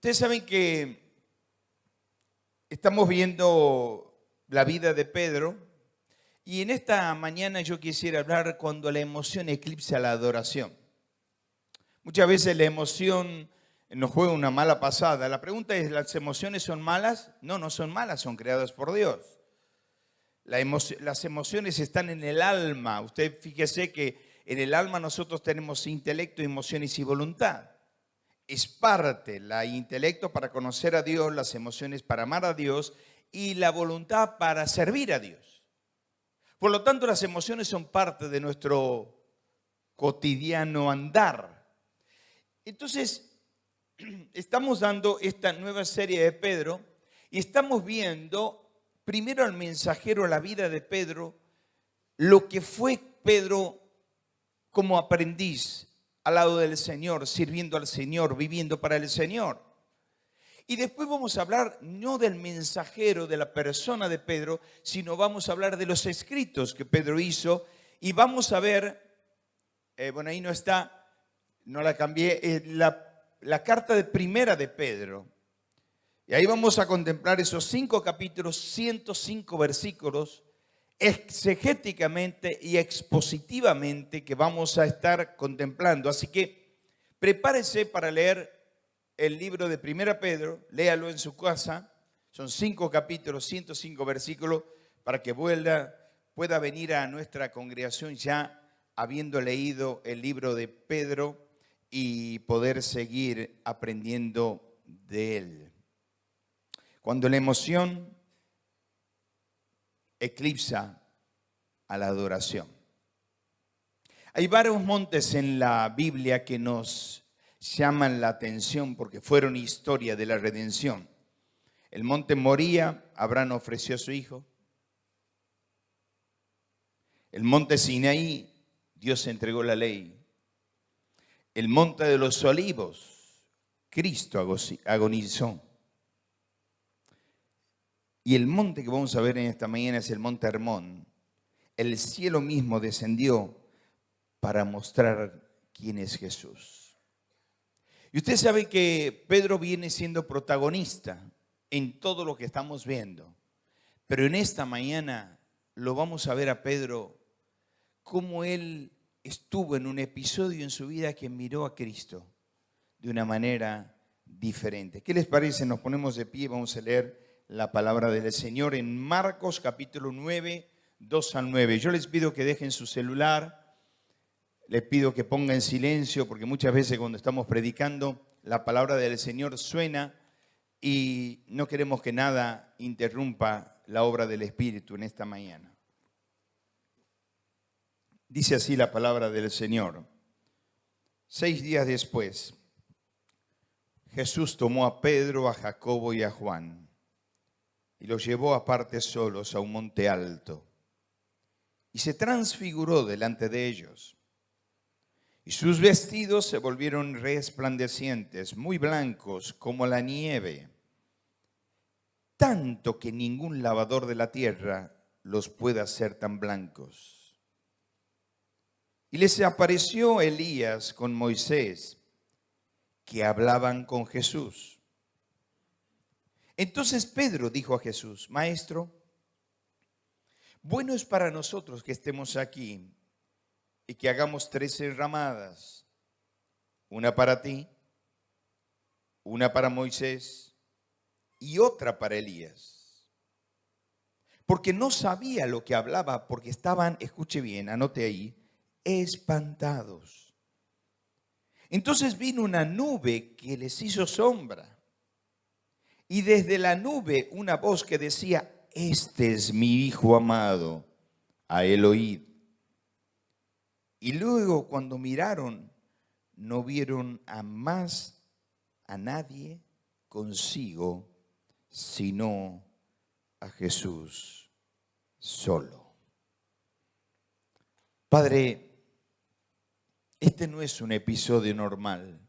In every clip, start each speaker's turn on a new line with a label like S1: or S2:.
S1: Ustedes saben que estamos viendo la vida de Pedro y en esta mañana yo quisiera hablar cuando la emoción eclipsa la adoración. Muchas veces la emoción nos juega una mala pasada. La pregunta es, ¿las emociones son malas? No, no son malas, son creadas por Dios. Las emociones están en el alma. Usted fíjese que en el alma nosotros tenemos intelecto, emociones y voluntad. Es parte, la intelecto para conocer a Dios, las emociones para amar a Dios y la voluntad para servir a Dios. Por lo tanto, las emociones son parte de nuestro cotidiano andar. Entonces, estamos dando esta nueva serie de Pedro y estamos viendo primero al mensajero, la vida de Pedro, lo que fue Pedro como aprendiz al lado del Señor, sirviendo al Señor, viviendo para el Señor. Y después vamos a hablar no del mensajero, de la persona de Pedro, sino vamos a hablar de los escritos que Pedro hizo y vamos a ver, bueno, ahí no está, no la cambié, la carta de primera de Pedro. Y ahí vamos a contemplar esos 5 capítulos, 105 versículos, exegéticamente y expositivamente que vamos a estar contemplando. Así que prepárese para leer el libro de Primera Pedro, léalo en su casa, son 5 capítulos, 105 versículos, para que pueda venir a nuestra congregación ya habiendo leído el libro de Pedro y poder seguir aprendiendo de él. Cuando la emoción eclipsa a la adoración. Hay varios montes en la Biblia que nos llaman la atención porque fueron historia de la redención. El monte Moría, Abraham ofreció a su hijo. El monte Sinaí, Dios entregó la ley. El monte de los Olivos, Cristo agonizó. Y el monte que vamos a ver en esta mañana es el monte Hermón. El cielo mismo descendió para mostrar quién es Jesús. Y usted sabe que Pedro viene siendo protagonista en todo lo que estamos viendo. Pero en esta mañana lo vamos a ver a Pedro cómo él estuvo en un episodio en su vida que miró a Cristo de una manera diferente. ¿Qué les parece? Nos ponemos de pie y vamos a leer la palabra del Señor en Marcos capítulo 9, 2 al 9. Yo les pido que dejen su celular, les pido que pongan silencio, porque muchas veces cuando estamos predicando, la palabra del Señor suena y no queremos que nada interrumpa la obra del Espíritu en esta mañana. Dice así la palabra del Señor. 6 días después, Jesús tomó a Pedro, a Jacobo y a Juan y los llevó aparte solos a un monte alto y se transfiguró delante de ellos. Y sus vestidos se volvieron resplandecientes, muy blancos como la nieve, tanto que ningún lavador de la tierra los puede hacer tan blancos. Y les apareció Elías con Moisés, que hablaban con Jesús. Entonces Pedro dijo a Jesús: Maestro, bueno es para nosotros que estemos aquí y que hagamos 3 enramadas, una para ti, una para Moisés y otra para Elías. Porque no sabía lo que hablaba, porque estaban, escuche bien, anote ahí, espantados. Entonces vino una nube que les hizo sombra. Y desde la nube una voz que decía: este es mi Hijo amado, a él oíd. Y luego cuando miraron, no vieron a nadie consigo, sino a Jesús solo. Padre, este no es un episodio normal.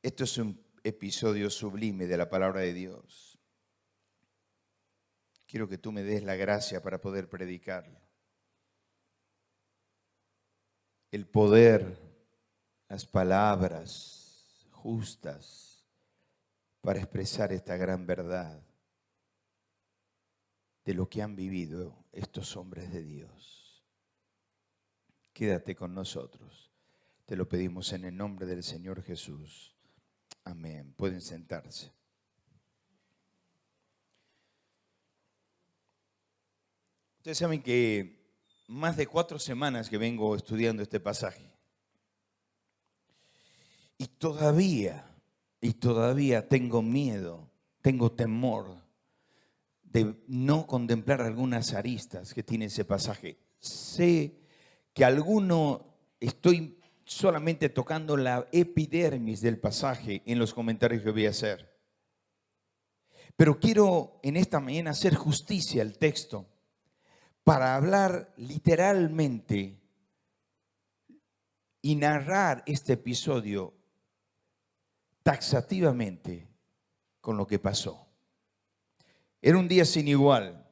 S1: Esto es un episodio sublime de la palabra de Dios. Quiero que tú me des la gracia para poder predicarlo. El poder, las palabras justas, para expresar esta gran verdad de lo que han vivido estos hombres de Dios. Quédate con nosotros. Te lo pedimos en el nombre del Señor Jesús. Amén. Pueden sentarse. Ustedes saben que más de 4 semanas que vengo estudiando este pasaje. Y todavía tengo miedo, tengo temor de no contemplar algunas aristas que tiene ese pasaje. Sé que estoy solamente tocando la epidermis del pasaje en los comentarios que voy a hacer. Pero quiero en esta mañana hacer justicia al texto para hablar literalmente y narrar este episodio taxativamente con lo que pasó. Era un día sin igual,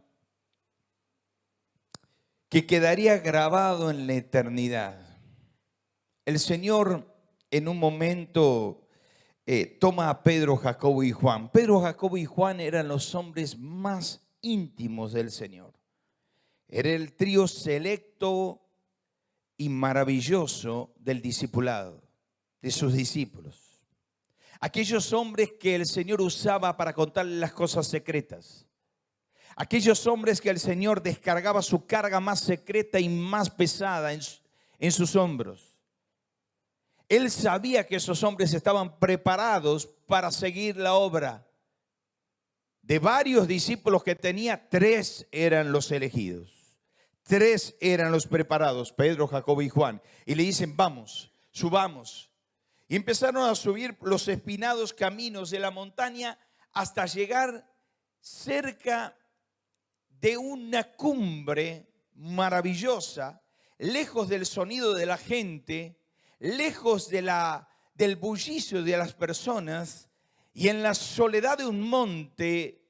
S1: que quedaría grabado en la eternidad. El Señor en un momento toma a Pedro, Jacobo y Juan. Pedro, Jacobo y Juan eran los hombres más íntimos del Señor. Era el trío selecto y maravilloso del discipulado, de sus discípulos. Aquellos hombres que el Señor usaba para contarle las cosas secretas. Aquellos hombres que el Señor descargaba su carga más secreta y más pesada en sus hombros. Él sabía que esos hombres estaban preparados para seguir la obra. De varios discípulos que tenía, 3 eran los elegidos. 3 eran los preparados, Pedro, Jacobo y Juan. Y le dicen, vamos, subamos. Y empezaron a subir los espinados caminos de la montaña hasta llegar cerca de una cumbre maravillosa, lejos del sonido de la gente, lejos del bullicio de las personas y en la soledad de un monte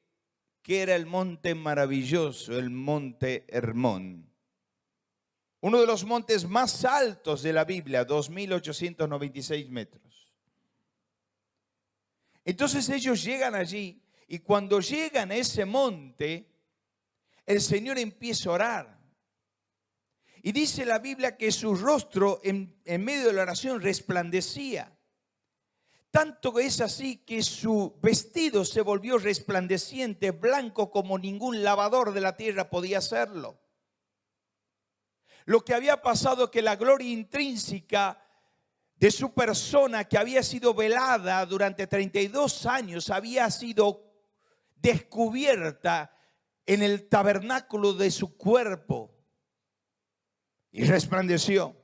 S1: que era el monte maravilloso, el monte Hermón. Uno de los montes más altos de la Biblia, 2.896 metros. Entonces ellos llegan allí y cuando llegan a ese monte, el Señor empieza a orar. Y dice la Biblia que su rostro en medio de la oración resplandecía. Tanto es así que su vestido se volvió resplandeciente, blanco como ningún lavador de la tierra podía hacerlo. Lo que había pasado es que la gloria intrínseca de su persona, que había sido velada durante 32 años, había sido descubierta en el tabernáculo de su cuerpo y resplandeció.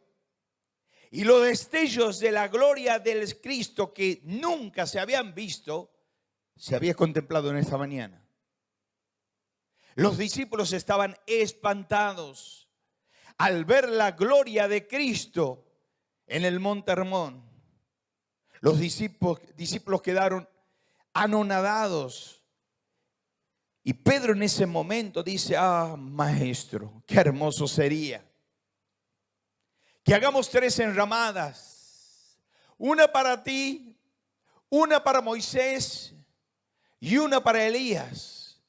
S1: Y los destellos de la gloria del Cristo que nunca se habían visto, se había contemplado en esta mañana. Los discípulos estaban espantados al ver la gloria de Cristo en el monte Hermón. Los discípulos quedaron anonadados. Y Pedro en ese momento dice, maestro, qué hermoso sería que hagamos 3 enramadas, una para ti, una para Moisés y una para Elías.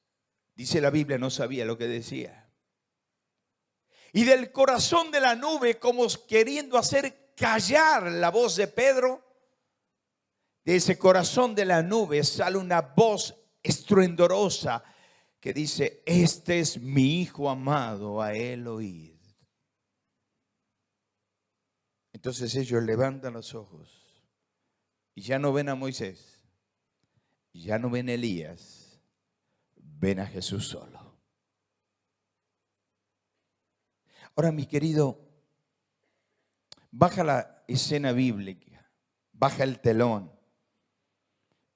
S1: Dice la Biblia, no sabía lo que decía. Y del corazón de la nube, como queriendo hacer callar la voz de Pedro, de ese corazón de la nube sale una voz estruendorosa que dice, este es mi Hijo amado, a él oíd. Entonces ellos levantan los ojos y ya no ven a Moisés, ya no ven a Elías, ven a Jesús solo. Ahora, mi querido, baja la escena bíblica, baja el telón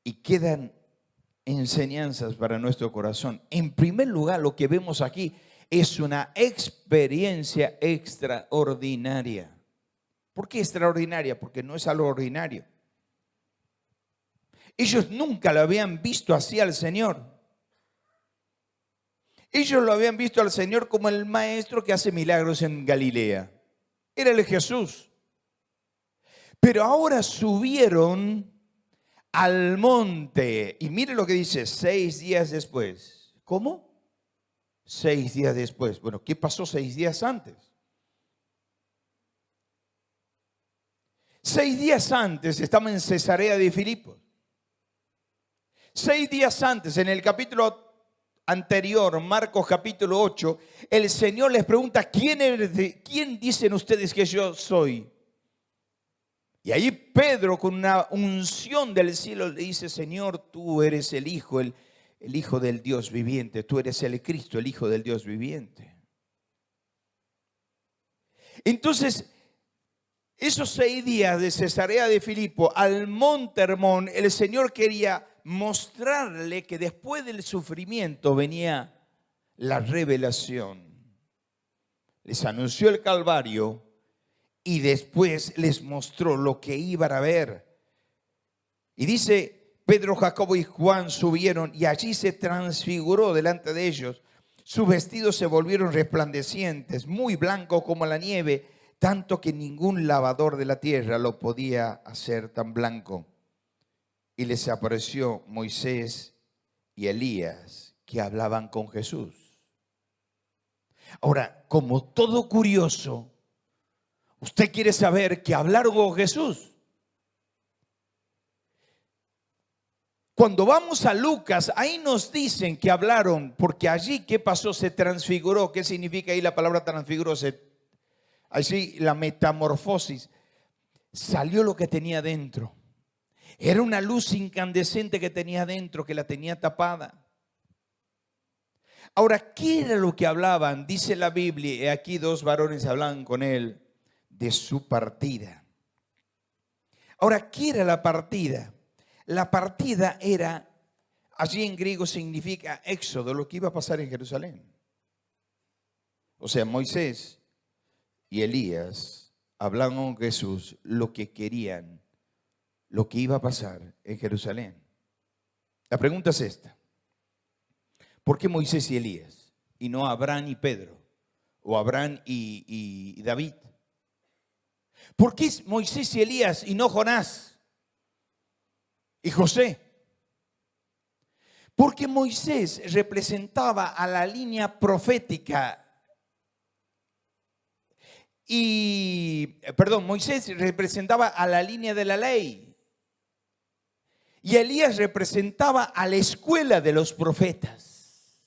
S1: y quedan enseñanzas para nuestro corazón. En primer lugar, lo que vemos aquí es una experiencia extraordinaria. ¿Por qué extraordinaria? Porque no es algo ordinario. Ellos nunca lo habían visto así al Señor. Ellos lo habían visto al Señor como el maestro que hace milagros en Galilea. Era el Jesús. Pero ahora subieron al monte. Y mire lo que dice, 6 días después. ¿Cómo? 6 días después. Bueno, ¿qué pasó 6 días antes? 6 días antes estaba en Cesarea de Filipos. 6 días antes, en el capítulo anterior, Marcos capítulo 8, el Señor les pregunta, ¿quién dicen ustedes que yo soy? Y ahí Pedro, con una unción del cielo, le dice, Señor, tú eres el Hijo, el Hijo del Dios viviente. Tú eres el Cristo, el Hijo del Dios viviente. Entonces, esos 6 días de Cesarea de Filipo al monte Hermón, el Señor quería mostrarle que después del sufrimiento venía la revelación. Les anunció el Calvario y después les mostró lo que iban a ver. Y dice, Pedro, Jacobo y Juan subieron y allí se transfiguró delante de ellos. Sus vestidos se volvieron resplandecientes, muy blancos como la nieve, tanto que ningún lavador de la tierra lo podía hacer tan blanco. Y les apareció Moisés y Elías, que hablaban con Jesús. Ahora, como todo curioso, usted quiere saber que hablaron con Jesús. Cuando vamos a Lucas, ahí nos dicen que hablaron, porque allí, ¿qué pasó? Se transfiguró. ¿Qué significa ahí la palabra transfiguró? Allí la metamorfosis. Salió lo que tenía dentro. Era una luz incandescente que tenía dentro, que la tenía tapada. Ahora, ¿qué era lo que hablaban? Dice la Biblia, y aquí 2 varones hablaban con él de su partida. Ahora, ¿qué era la partida? La partida era, allí en griego significa éxodo, lo que iba a pasar en Jerusalén. O sea, Moisés y Elías hablaban con Jesús lo que querían, lo que iba a pasar en Jerusalén. La pregunta es esta: ¿por qué Moisés y Elías y no Abraham y Pedro o Abraham y David? ¿Por qué Moisés y Elías y no Jonás y José? Porque Moisés representaba a la línea profética Moisés representaba a la línea de la ley. Y Elías representaba a la escuela de los profetas.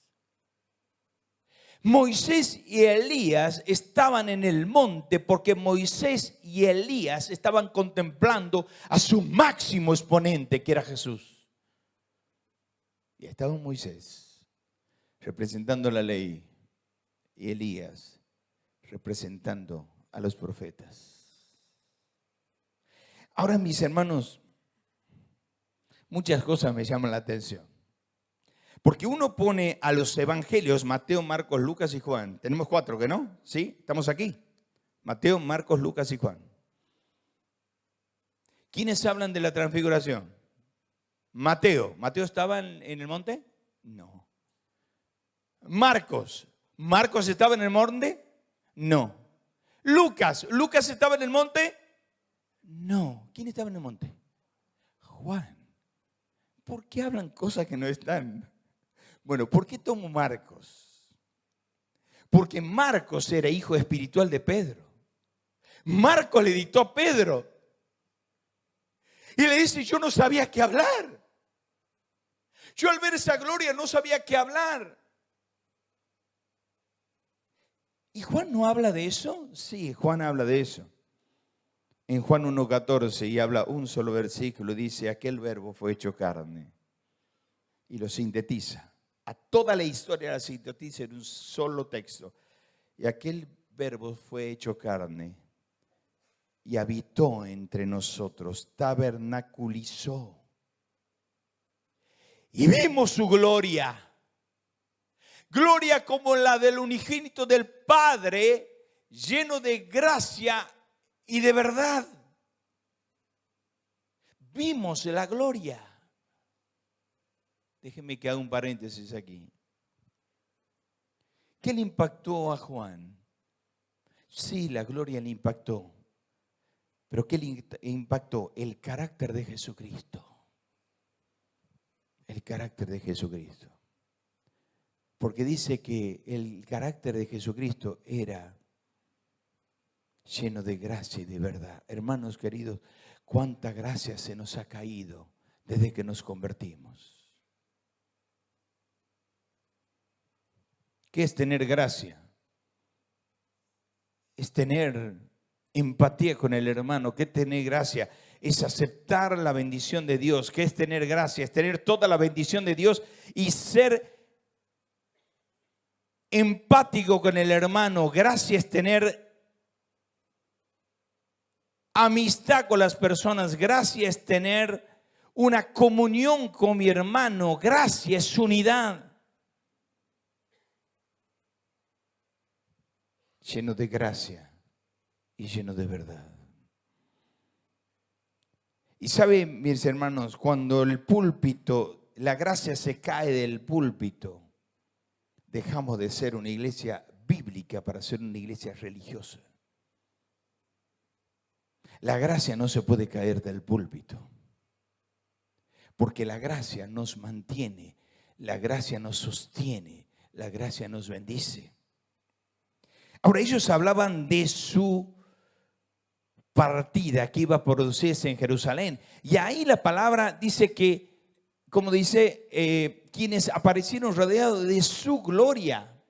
S1: Moisés y Elías estaban en el monte porque Moisés y Elías estaban contemplando a su máximo exponente, que era Jesús. Y estaba Moisés representando la ley y Elías representando a los profetas. Ahora, mis hermanos, muchas cosas me llaman la atención. Porque uno pone a los evangelios, Mateo, Marcos, Lucas y Juan. Tenemos 4, ¿que no? ¿Sí? Estamos aquí. Mateo, Marcos, Lucas y Juan. ¿Quiénes hablan de la transfiguración? Mateo. ¿Mateo estaba en el monte? No. Marcos. ¿Marcos estaba en el monte? No. Lucas. ¿Lucas estaba en el monte? No. ¿Quién estaba en el monte? Juan. ¿Por qué hablan cosas que no están? Bueno, ¿por qué tomo Marcos? Porque Marcos era hijo espiritual de Pedro. Marcos le dictó a Pedro. Y le dice, yo no sabía qué hablar. Yo al ver esa gloria no sabía qué hablar. ¿Y Juan no habla de eso? Sí, Juan habla de eso. En Juan 1:14 y habla un solo versículo, dice, aquel verbo fue hecho carne. Y lo sintetiza. A toda la historia la sintetiza en un solo texto. Y aquel verbo fue hecho carne y habitó entre nosotros, tabernaculizó. Y vimos su gloria. Gloria como la del unigénito del Padre, lleno de gracia y de verdad. Vimos la gloria. Déjenme que haga un paréntesis aquí. ¿Qué le impactó a Juan? Sí, la gloria le impactó. Pero ¿qué le impactó? El carácter de Jesucristo. el carácter de Jesucristo. Porque dice que el carácter de Jesucristo era lleno de gracia y de verdad. Hermanos queridos, cuánta gracia se nos ha caído desde que nos convertimos. ¿Qué es tener gracia? Es tener empatía con el hermano. ¿Qué es tener gracia? Es aceptar la bendición de Dios. ¿Qué es tener gracia? Es tener toda la bendición de Dios y ser empático con el hermano. Gracia es tener amistad con las personas. Gracia es tener una comunión con mi hermano. Gracia es unidad. Lleno de gracia y lleno de verdad. Y saben, mis hermanos, cuando el púlpito, la gracia se cae del púlpito, dejamos de ser una iglesia bíblica para ser una iglesia religiosa. La gracia no se puede caer del púlpito, porque la gracia nos mantiene, la gracia nos sostiene, la gracia nos bendice. Ahora, ellos hablaban de su partida que iba a producirse en Jerusalén. Y ahí la palabra dice que, como dice, quienes aparecieron rodeados de su gloria.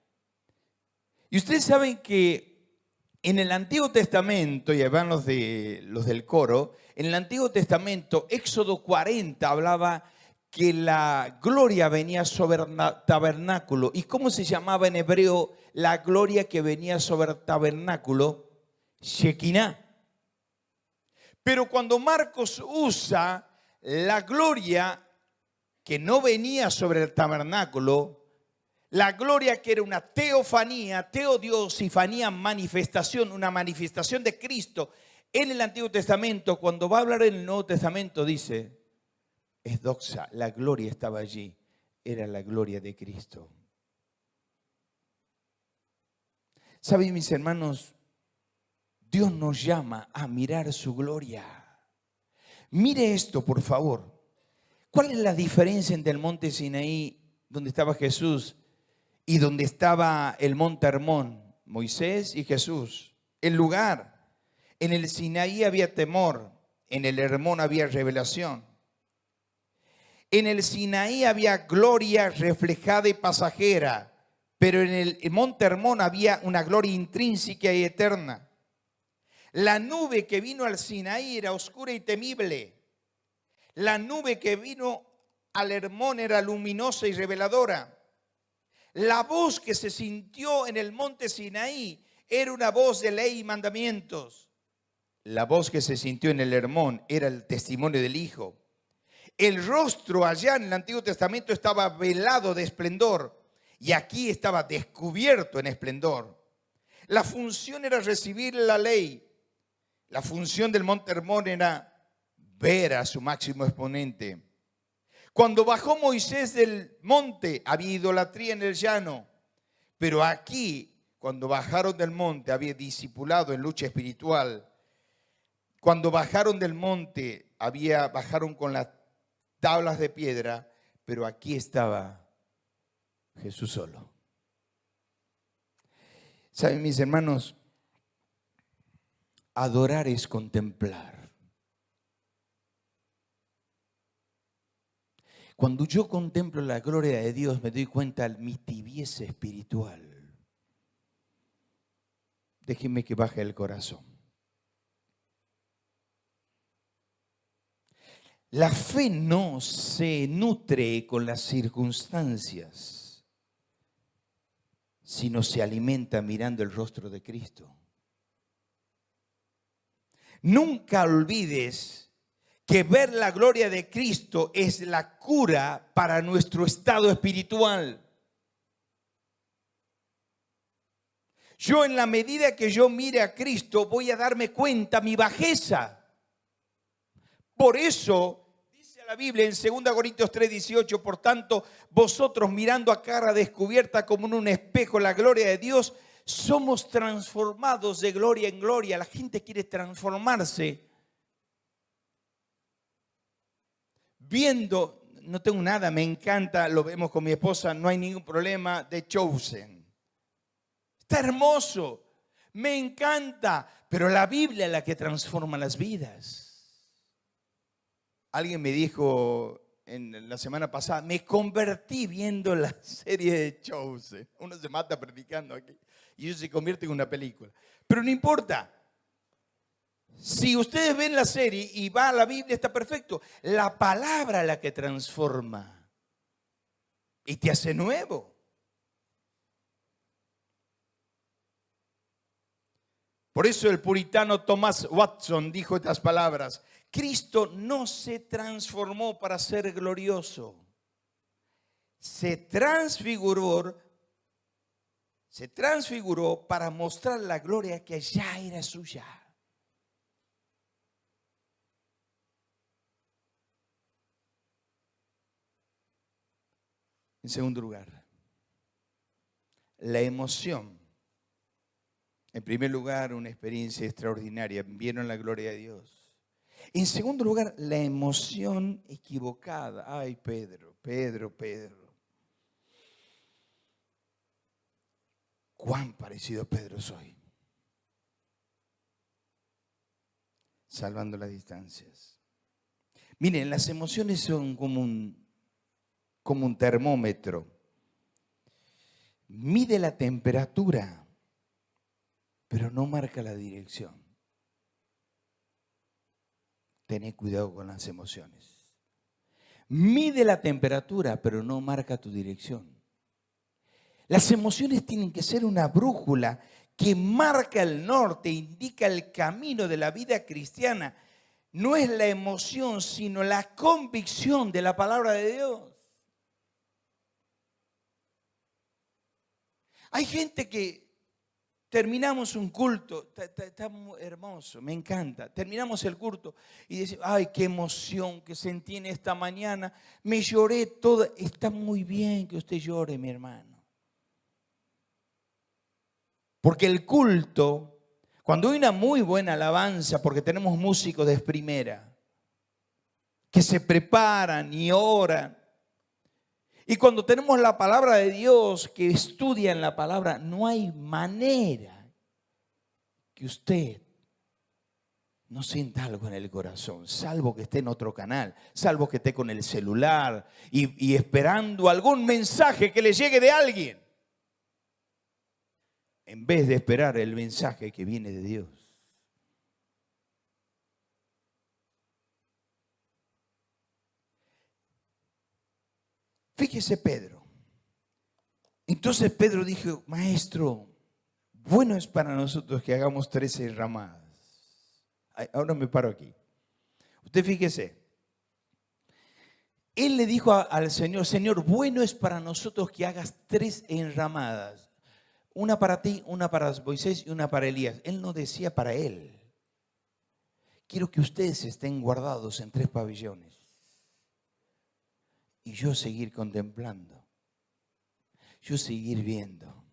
S1: Y ustedes saben que en el Antiguo Testamento, y ahí van los del coro, en el Antiguo Testamento, Éxodo 40 hablaba que la gloria venía sobre el tabernáculo. ¿Y cómo se llamaba en hebreo la gloria que venía sobre el tabernáculo? Shekinah. Pero cuando Marcos usa la gloria que no venía sobre el tabernáculo, la gloria que era una teofanía, teodiosifanía, manifestación, una manifestación de Cristo en el Antiguo Testamento, cuando va a hablar en el Nuevo Testamento dice, es doxa, la gloria estaba allí, era la gloria de Cristo. ¿Saben, mis hermanos? Dios nos llama a mirar su gloria. Mire esto, por favor. ¿Cuál es la diferencia entre el monte Sinaí, donde estaba Jesús, y donde estaba el monte Hermón? Moisés y Jesús. El lugar. En el Sinaí había temor, en el Hermón había revelación. En el Sinaí había gloria reflejada y pasajera, pero en el monte Hermón había una gloria intrínseca y eterna. La nube que vino al Sinaí era oscura y temible. La nube que vino al Hermón era luminosa y reveladora. La voz que se sintió en el monte Sinaí era una voz de ley y mandamientos. La voz que se sintió en el Hermón era el testimonio del Hijo. El rostro allá en el Antiguo Testamento estaba velado de esplendor y aquí estaba descubierto en esplendor. La función era recibir la ley. La función del monte Hermón era ver a su máximo exponente. Cuando bajó Moisés del monte, había idolatría en el llano. Pero aquí, cuando bajaron del monte, había discipulado en lucha espiritual. Cuando bajaron del monte, bajaron con las tablas de piedra, pero aquí estaba Jesús solo. ¿Saben, mis hermanos? Adorar es contemplar. Cuando yo contemplo la gloria de Dios, me doy cuenta de mi tibieza espiritual. Déjenme que baje el corazón. La fe no se nutre con las circunstancias, sino se alimenta mirando el rostro de Cristo. Nunca olvides que ver la gloria de Cristo es la cura para nuestro estado espiritual. Yo, en la medida que yo mire a Cristo, voy a darme cuenta mi bajeza. Por eso dice la Biblia en 2 Corintios 3:18, por tanto, vosotros mirando a cara descubierta como en un espejo la gloria de Dios, somos transformados de gloria en gloria. La gente quiere transformarse viendo, no tengo nada, me encanta, lo vemos con mi esposa, no hay ningún problema, The Chosen. Está hermoso, me encanta, pero la Biblia es la que transforma las vidas. Alguien me dijo en la semana pasada, me convertí viendo la serie de Chosen. Uno se mata predicando aquí y eso se convierte en una película. Pero no importa. Si ustedes ven la serie y va a la Biblia, está perfecto. La palabra es la que transforma y te hace nuevo. Por eso el puritano Thomas Watson dijo estas palabras: Cristo no se transformó para ser glorioso, se transfiguró para mostrar la gloria que ya era suya. En segundo lugar, la emoción. En primer lugar, una experiencia extraordinaria. Vieron la gloria de Dios. En segundo lugar, la emoción equivocada. Ay, Pedro. Cuán parecido a Pedro soy. Salvando las distancias. Miren, las emociones son como un termómetro. Mide la temperatura, pero no marca la dirección. Tené cuidado con las emociones. Mide la temperatura, pero no marca tu dirección. Las emociones tienen que ser una brújula que marca el norte, indica el camino de la vida cristiana. No es la emoción, sino la convicción de la palabra de Dios. Hay gente que terminamos un culto, está muy hermoso, me encanta. Terminamos el culto y dice, ay, qué emoción que sentí en esta mañana. Me lloré toda. Está muy bien que usted llore, mi hermano. Porque el culto, cuando hay una muy buena alabanza, porque tenemos músicos de primera, que se preparan y oran, y cuando tenemos la palabra de Dios, que estudian la palabra, no hay manera que usted no sienta algo en el corazón, salvo que esté en otro canal, salvo que esté con el celular y esperando algún mensaje que le llegue de alguien, en vez de esperar el mensaje que viene de Dios. Fíjese Pedro. Entonces Pedro dijo, maestro, bueno es para nosotros que hagamos 13 enramadas. Ahora me paro aquí. Usted fíjese. Él le dijo al Señor, Señor, bueno es para nosotros que hagas 3 enramadas. Una para ti, una para Moisés y una para Elías. Él no decía para él. Quiero que ustedes estén guardados en 3 pabellones. Y yo seguir contemplando. Yo seguir viendo.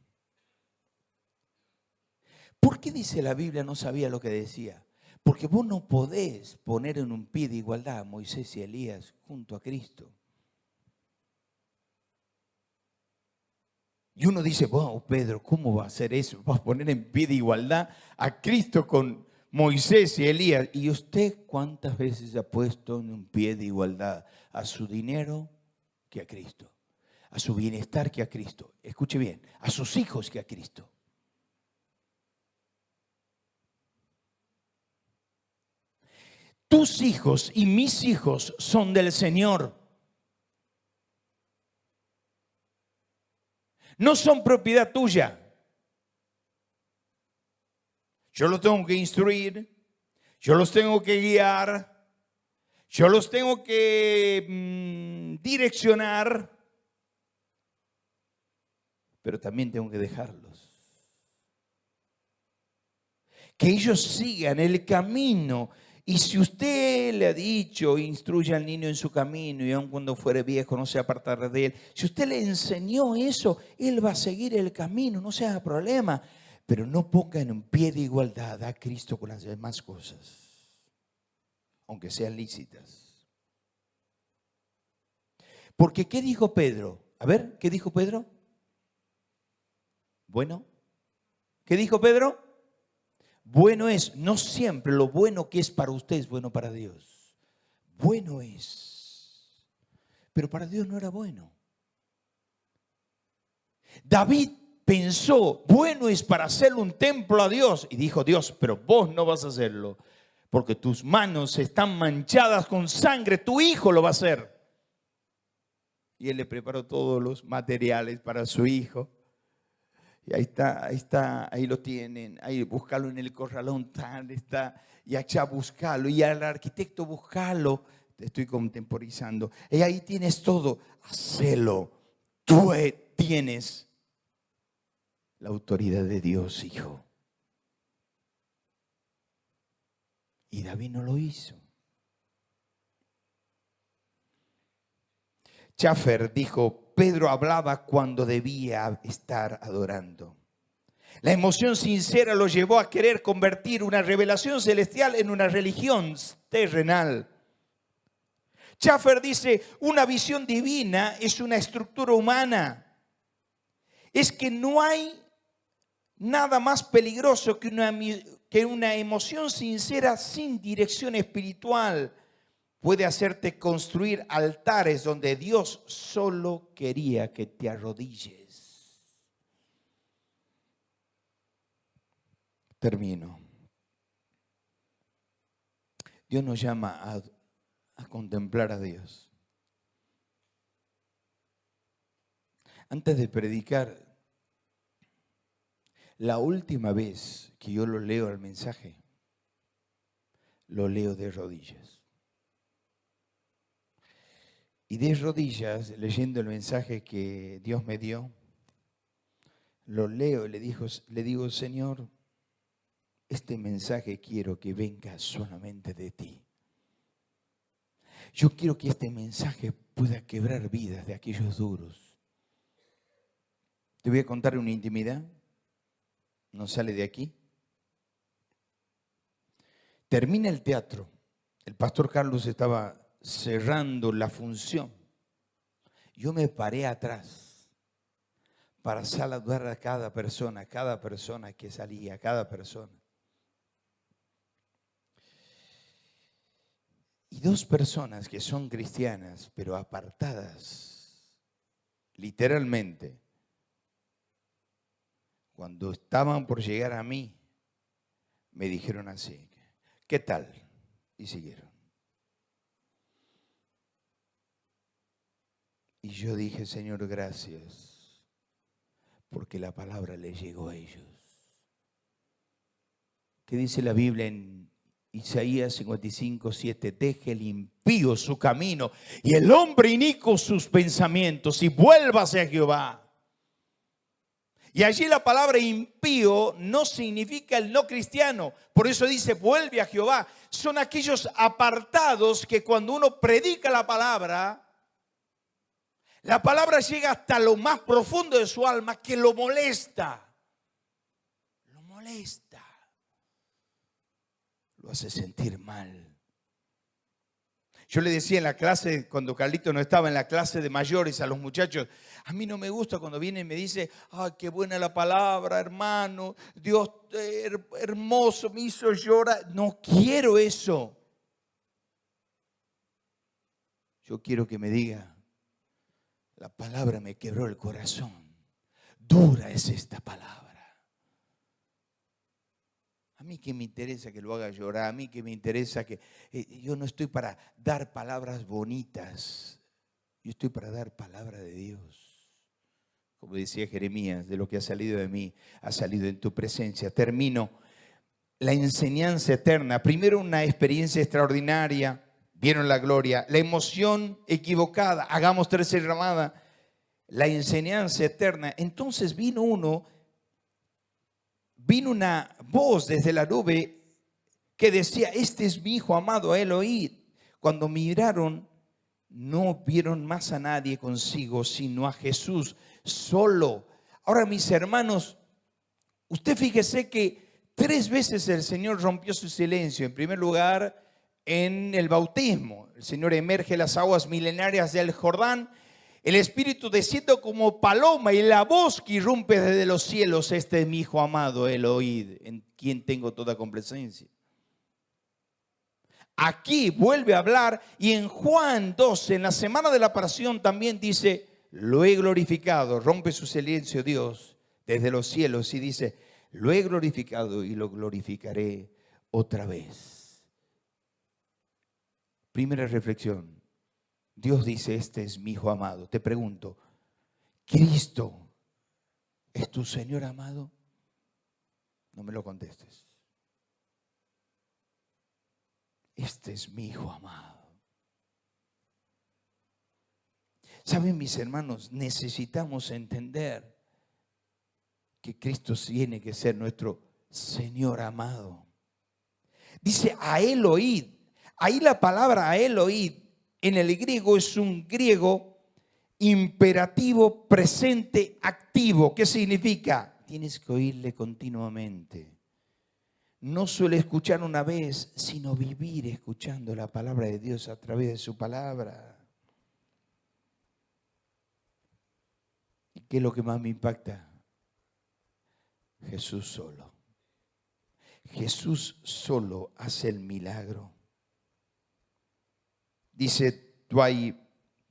S1: ¿Por qué dice la Biblia no sabía lo que decía? Porque vos no podés poner en un pie de igualdad a Moisés y Elías junto a Cristo. Y uno dice, wow, Pedro, ¿cómo va a hacer eso? ¿Vas a poner en pie de igualdad a Cristo con Moisés y Elías? ¿Y usted cuántas veces ha puesto en un pie de igualdad a su dinero que a Cristo? A su bienestar que a Cristo. Escuche bien, a sus hijos que a Cristo. Tus hijos y mis hijos son del Señor. No son propiedad tuya. Yo los tengo que instruir, yo los tengo que guiar, yo los tengo que direccionar, pero también tengo que dejarlos. Que ellos sigan el camino. Y si usted le ha dicho, instruye al niño en su camino y aun cuando fuere viejo no se apartará de él. Si usted le enseñó eso, él va a seguir el camino, no sea problema. Pero no ponga en un pie de igualdad a Cristo con las demás cosas, aunque sean lícitas. Porque ¿qué dijo Pedro? A ver, ¿qué dijo Pedro? Bueno, ¿qué dijo Pedro? Bueno es, no siempre lo bueno que es para usted es bueno para Dios. Bueno es, pero para Dios no era bueno. David pensó, bueno es para hacerle un templo a Dios. Y dijo, Dios, pero vos no vas a hacerlo, porque tus manos están manchadas con sangre, tu hijo lo va a hacer. Y él le preparó todos los materiales para su hijo. Y ahí está, ahí lo tienen. Ahí búscalo en el corralón, tal está. Y allá búscalo. Y al arquitecto búscalo. Te estoy contemporizando. Y ahí tienes todo. Hacelo. Tú tienes la autoridad de Dios, hijo. Y David no lo hizo. Schaffer dijo, Pedro hablaba cuando debía estar adorando. La emoción sincera lo llevó a querer convertir una revelación celestial en una religión terrenal. Schaffer dice, una visión divina es una estructura humana. Es que no hay nada más peligroso que una emoción sincera sin dirección espiritual. Puede hacerte construir altares donde Dios solo quería que te arrodilles. Termino. Dios nos llama a contemplar a Dios. Antes de predicar, la última vez que yo lo leo el mensaje, lo leo de rodillas. Y de rodillas, leyendo el mensaje que Dios me dio, lo leo y le digo, Señor, este mensaje quiero que venga solamente de ti. Yo quiero que este mensaje pueda quebrar vidas de aquellos duros. Te voy a contar una intimidad, no sale de aquí. Termina el teatro, el pastor Carlos estaba cerrando la función. Yo me paré atrás para saludar a cada persona que salía, cada persona. Y dos personas que son cristianas, pero apartadas, literalmente, cuando estaban por llegar a mí, me dijeron así, ¿qué tal? Y siguieron. Y yo dije, Señor, gracias, porque la palabra les llegó a ellos. ¿Qué dice la Biblia en Isaías 55:7? Deje el impío su camino y el hombre inicuo sus pensamientos y vuélvase a Jehová. Y allí la palabra impío no significa el no cristiano. Por eso dice, vuelve a Jehová. Son aquellos apartados que cuando uno predica la palabra llega hasta lo más profundo de su alma, que lo molesta. Lo molesta. Lo hace sentir mal. Yo le decía en la clase, cuando Carlito no estaba en la clase de mayores, a los muchachos, a mí no me gusta cuando viene y me dice, ay, qué buena la palabra, hermano, Dios hermoso, me hizo llorar. No quiero eso. Yo quiero que me diga, la palabra me quebró el corazón. Dura es esta palabra. A mí que me interesa que lo haga llorar, a mí que me interesa que... yo no estoy para dar palabras bonitas, yo estoy para dar palabra de Dios. Como decía Jeremías, de lo que ha salido de mí, ha salido en tu presencia. Termino. La enseñanza eterna. Primero una experiencia extraordinaria, vieron la gloria. La emoción equivocada, hagamos tercera llamada. La enseñanza eterna. Entonces vino una voz desde la nube que decía, este es mi hijo amado, a él oíd. Cuando miraron, no vieron más a nadie consigo, sino a Jesús solo. Ahora, mis hermanos, usted fíjese que 3 veces el Señor rompió su silencio. En primer lugar, en el bautismo. El Señor emerge las aguas milenarias del Jordán El Espíritu desciende como paloma y la voz que irrumpe desde los cielos. Este es mi Hijo amado, el oíd, en quien tengo toda complacencia. Aquí vuelve a hablar y en Juan 12, en la semana de la pasión también dice, lo he glorificado, rompe su silencio Dios desde los cielos y dice, lo he glorificado y lo glorificaré otra vez. Primera reflexión. Dios dice, este es mi Hijo amado. Te pregunto, ¿Cristo es tu Señor amado? No me lo contestes. Este es mi Hijo amado. Saben, mis hermanos, necesitamos entender que Cristo tiene que ser nuestro Señor amado. Dice, a Él oíd. Ahí la palabra a Él oíd en el griego es un griego imperativo presente activo. ¿Qué significa? Tienes que oírle continuamente. No solo escuchar una vez, sino vivir escuchando la palabra de Dios a través de su palabra. ¿Y qué es lo que más me impacta? Jesús solo. Jesús solo hace el milagro. Dice Dwight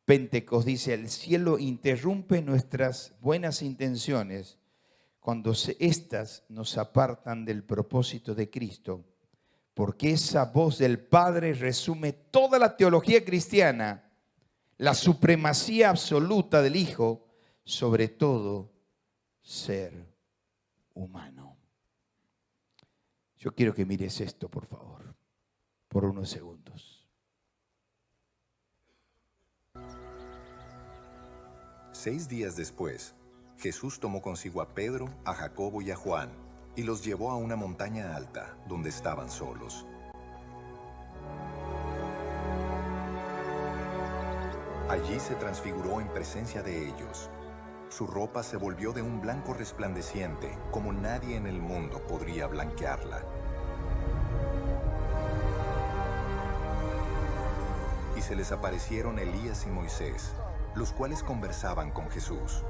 S1: Pentecost, dice, el cielo interrumpe nuestras buenas intenciones cuando éstas nos apartan del propósito de Cristo, porque esa voz del Padre resume toda la teología cristiana, la supremacía absoluta del Hijo sobre todo ser humano. Yo quiero que mires esto, por favor, por unos segundos.
S2: 6 días después, Jesús tomó consigo a Pedro, a Jacobo y a Juan, y los llevó a una montaña alta, donde estaban solos. Allí se transfiguró en presencia de ellos. Su ropa se volvió de un blanco resplandeciente, como nadie en el mundo podría blanquearla. Y se les aparecieron Elías y Moisés, los cuales conversaban con Jesús.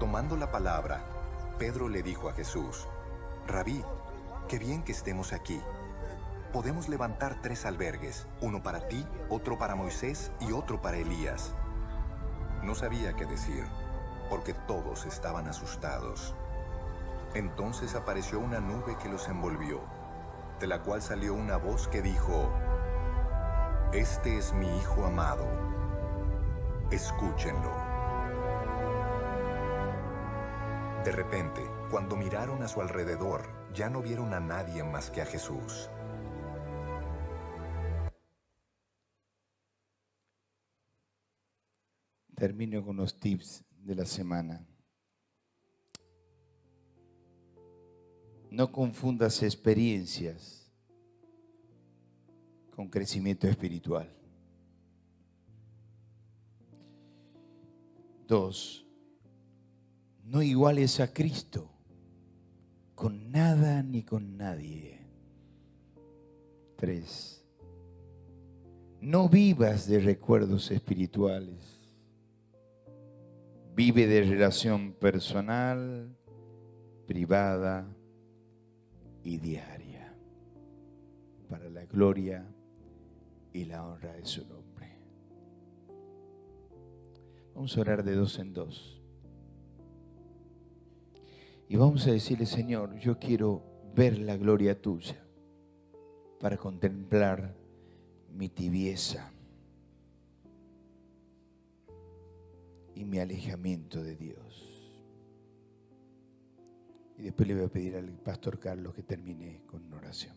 S2: Tomando la palabra, Pedro le dijo a Jesús, Rabí, qué bien que estemos aquí. Podemos levantar 3 albergues, uno para ti, otro para Moisés y otro para Elías. No sabía qué decir, porque todos estaban asustados. Entonces apareció una nube que los envolvió, de la cual salió una voz que dijo, este es mi Hijo amado, escúchenlo. De repente, cuando miraron a su alrededor, ya no vieron a nadie más que a Jesús.
S1: Termino con los tips de la semana. No confundas experiencias con crecimiento espiritual. 2, no iguales a Cristo con nada ni con nadie. 3, no vivas de recuerdos espirituales. Vive de relación personal, privada y diaria, para la gloria y la honra de su nombre. Vamos a orar de 2 en 2. Y vamos a decirle, Señor, yo quiero ver la gloria tuya para contemplar mi tibieza y mi alejamiento de Dios. Y después le voy a pedir al pastor Carlos que termine con una oración.